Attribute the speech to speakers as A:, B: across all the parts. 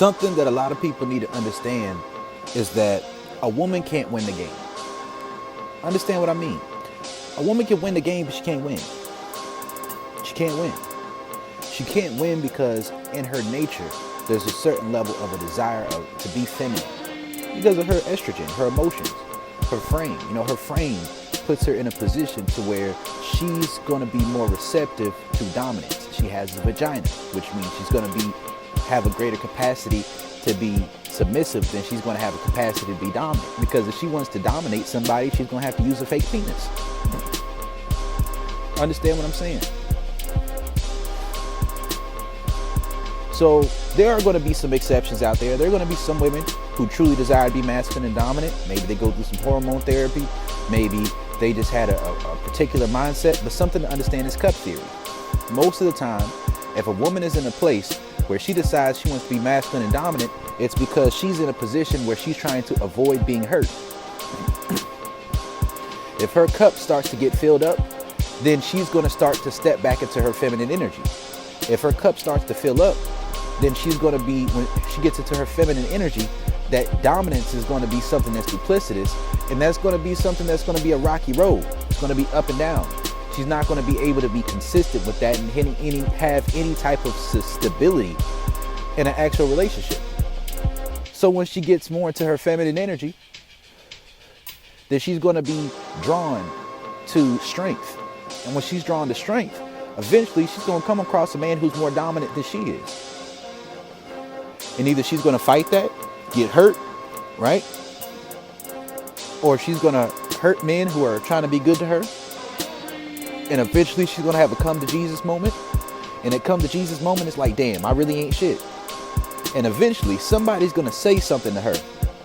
A: Something that a lot of people need to understand is that a woman can't win the game. Understand what I mean? A woman can win the game, but she can't win. She can't win. She can't win because in her nature, there's a certain level of a desire to be feminine. Because of her estrogen, her emotions, her frame. Her frame puts her in a position to where she's going to be more receptive to dominance. She has a vagina, which means she's going to have a greater capacity to be submissive than she's going to have a capacity to be dominant. Because if she wants to dominate somebody, she's going to have to use a fake penis. Understand what I'm saying? So there are going to be some exceptions out there. There are going to be some women who truly desire to be masculine and dominant. Maybe they go through some hormone therapy. Maybe they just had a particular mindset. But something to understand is cup theory. Most of the time, if a woman is in a place where she decides she wants to be masculine and dominant, it's because she's in a position where she's trying to avoid being hurt. If her cup starts to get filled up, then she's going to start to step back into her feminine energy. If her cup starts to fill up, then she's going to be, when she gets into her feminine energy, that dominance is going to be something that's duplicitous, and that's going to be something that's going to be a rocky road. It's going to be up and down. She's not going to be able to be consistent with that and have any type of stability in an actual relationship. So when she gets more into her feminine energy, then she's going to be drawn to strength. And when she's drawn to strength, eventually she's going to come across a man who's more dominant than she is. And either she's going to fight that, get hurt, right? Or she's going to hurt men who are trying to be good to her. And eventually she's going to have a come to Jesus moment. And that come to Jesus moment is like, damn, I really ain't shit. And eventually somebody's going to say something to her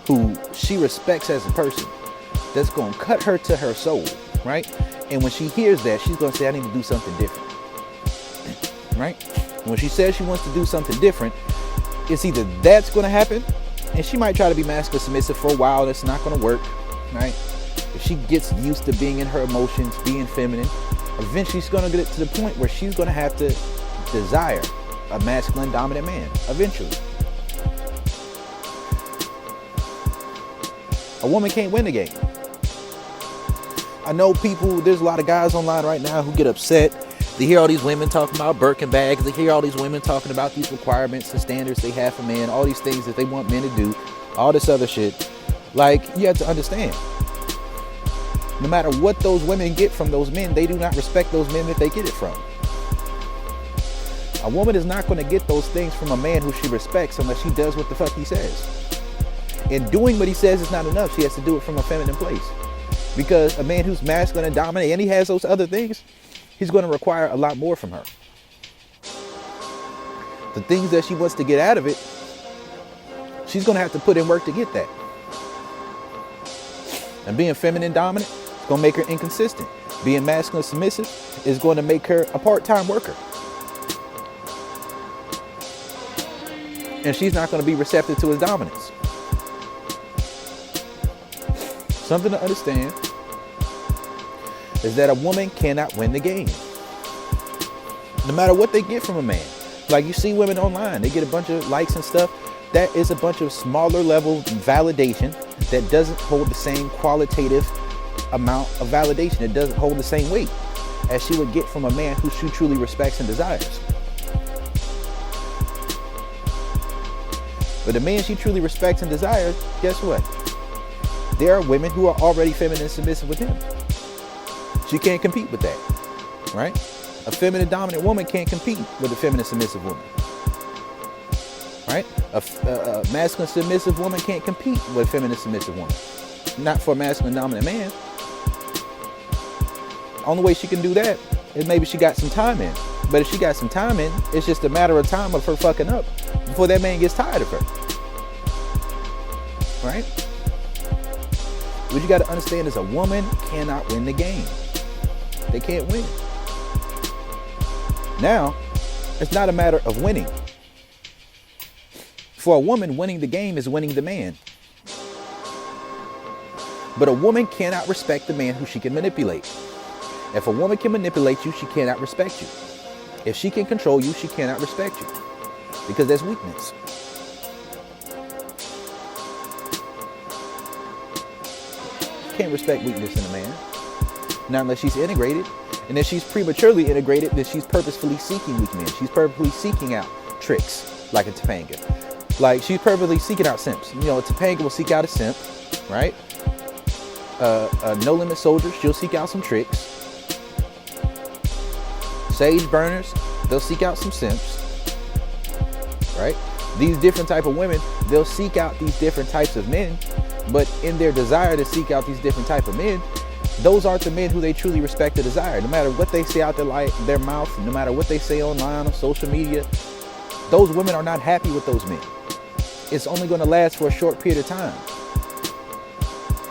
A: who she respects as a person that's going to cut her to her soul, right? And when she hears that, she's going to say, I need to do something different, right? And when she says she wants to do something different, it's either that's going to happen, and she might try to be masculine submissive for a while. That's not going to work, right? If she gets used to being in her emotions, being feminine, eventually she's going to get to the point where she's going to have to desire a masculine dominant man, eventually. A woman can't win the game. I know there's a lot of guys online right now who get upset. They hear all these women talking about Birkin bags. They hear all these women talking about these requirements and standards they have for men, all these things that they want men to do, all this other shit. Like, you have to understand, no matter what those women get from those men, they do not respect those men that they get it from. A woman is not going to get those things from a man who she respects unless she does what the fuck he says. And doing what he says is not enough. She has to do it from a feminine place. Because a man who's masculine and dominant, and he has those other things, he's going to require a lot more from her. The things that she wants to get out of it, she's going to have to put in work to get that. And being feminine dominant is going to make her inconsistent. Being masculine submissive is going to make her a part-time worker. And she's not going to be receptive to his dominance. Something to understand is that a woman cannot win the game. No matter what they get from a man. Like you see women online, they get a bunch of likes and stuff. That is a bunch of smaller level validation that doesn't hold the same qualitative amount of validation. It doesn't hold the same weight as she would get from a man who she truly respects and desires. But the man she truly respects and desires, guess what? There are women who are already feminine and submissive with him. She can't compete with that, right? A feminine dominant woman can't compete with a feminine submissive woman, right? A masculine submissive woman can't compete with a feminine submissive woman. Not for a masculine dominant man. Only way she can do that is maybe she got some time in. But if she got some time in, it's just a matter of time of her fucking up before that man gets tired of her, right? What you got to understand is a woman cannot win the game. They can't win. Now, it's not a matter of winning. For a woman, winning the game is winning the man. But a woman cannot respect the man who she can manipulate. If a woman can manipulate you, she cannot respect you. If she can control you, she cannot respect you. Because that's weakness. can't respect weakness in a man. Not unless she's integrated. And if she's prematurely integrated, then she's purposefully seeking weak men. She's purposefully seeking out tricks like a Topanga. Like, she's purposely seeking out simps. You know, a Topanga will seek out a simp, right? A No Limit Soldier, she'll seek out some tricks. Sage Burners, they'll seek out some simps, right? These different type of women, they'll seek out these different types of men, but in their desire to seek out these different type of men, those aren't the men who they truly respect or desire. No matter what they say out their mouth, no matter what they say online on social media, those women are not happy with those men. It's only going to last for a short period of time.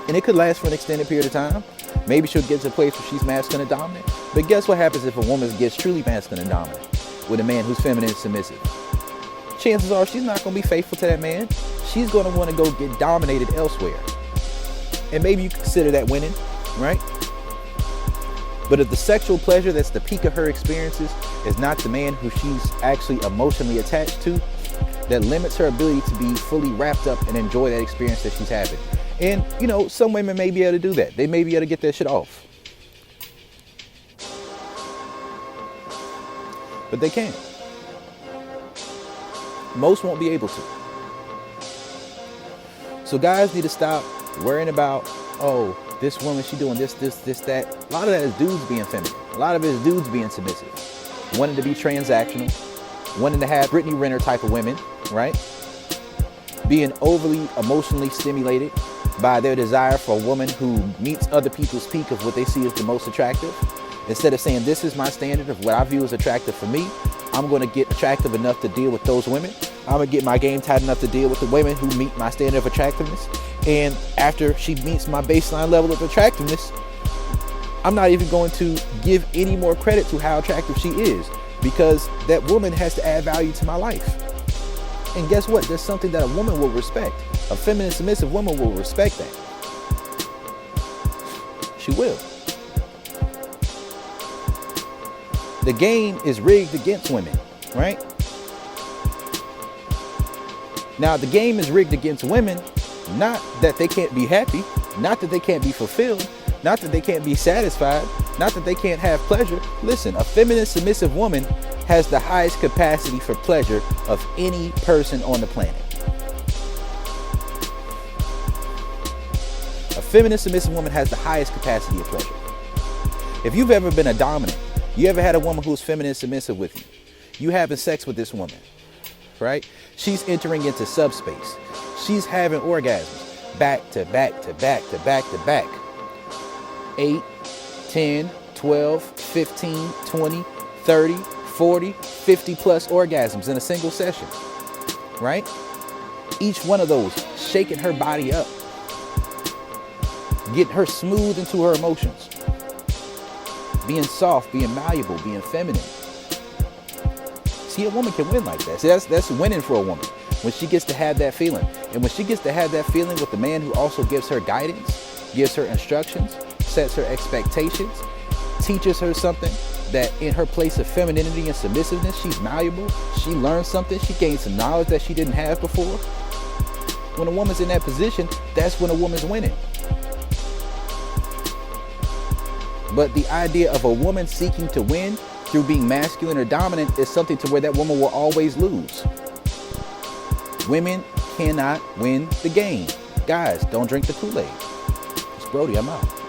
A: And it could last for an extended period of time. Maybe she'll get to a place where she's masculine and dominant. But guess what happens if a woman gets truly masculine and dominant with a man who's feminine and submissive? Chances are she's not going to be faithful to that man. She's going to want to go get dominated elsewhere. And maybe you consider that winning, right? But if the sexual pleasure that's the peak of her experiences is not the man who she's actually emotionally attached to, that limits her ability to be fully wrapped up and enjoy that experience that she's having. And, you know, some women may be able to do that. They may be able to get that shit off. But they can't. Most won't be able to. So guys need to stop worrying about, oh, this woman, she doing this, that. A lot of that is dudes being feminine. A lot of it is dudes being submissive. Wanting to be transactional. Wanting to have Brittany Renner type of women, right? Being overly emotionally stimulated by their desire for a woman who meets other people's peak of what they see as the most attractive. Instead of saying, this is my standard of what I view as attractive for me, I'm going to get attractive enough to deal with those women. I'm going to get my game tight enough to deal with the women who meet my standard of attractiveness. And after she meets my baseline level of attractiveness, I'm not even going to give any more credit to how attractive she is, because that woman has to add value to my life. And guess what? There's something that a woman will respect. A feminine, submissive woman will respect that. She will. The game is rigged against women, right? Now, the game is rigged against women, not that they can't be happy, not that they can't be fulfilled, not that they can't be satisfied, not that they can't have pleasure. Listen, a feminine, submissive woman has the highest capacity for pleasure of any person on the planet. A feminine, submissive woman has the highest capacity of pleasure. If you've ever been a dominant, you ever had a woman who's feminine, submissive with you, you having sex with this woman, right? She's entering into subspace. She's having orgasms back to back to back to back to back. 8, 10, 12, 15, 20, 30, 40, 50 plus orgasms in a single session, right? Each one of those shaking her body up, getting her smooth into her emotions, being soft, being malleable, being feminine. See, a woman can win like that. See, that's winning for a woman when she gets to have that feeling. And when she gets to have that feeling with the man who also gives her guidance, gives her instructions, sets her expectations, teaches her something that in her place of femininity and submissiveness, she's malleable, she learns something, she gains some knowledge that she didn't have before. When a woman's in that position, that's when a woman's winning. But the idea of a woman seeking to win through being masculine or dominant is something to where that woman will always lose. Women cannot win the game. Guys, don't drink the Kool-Aid. It's Brody, I'm out.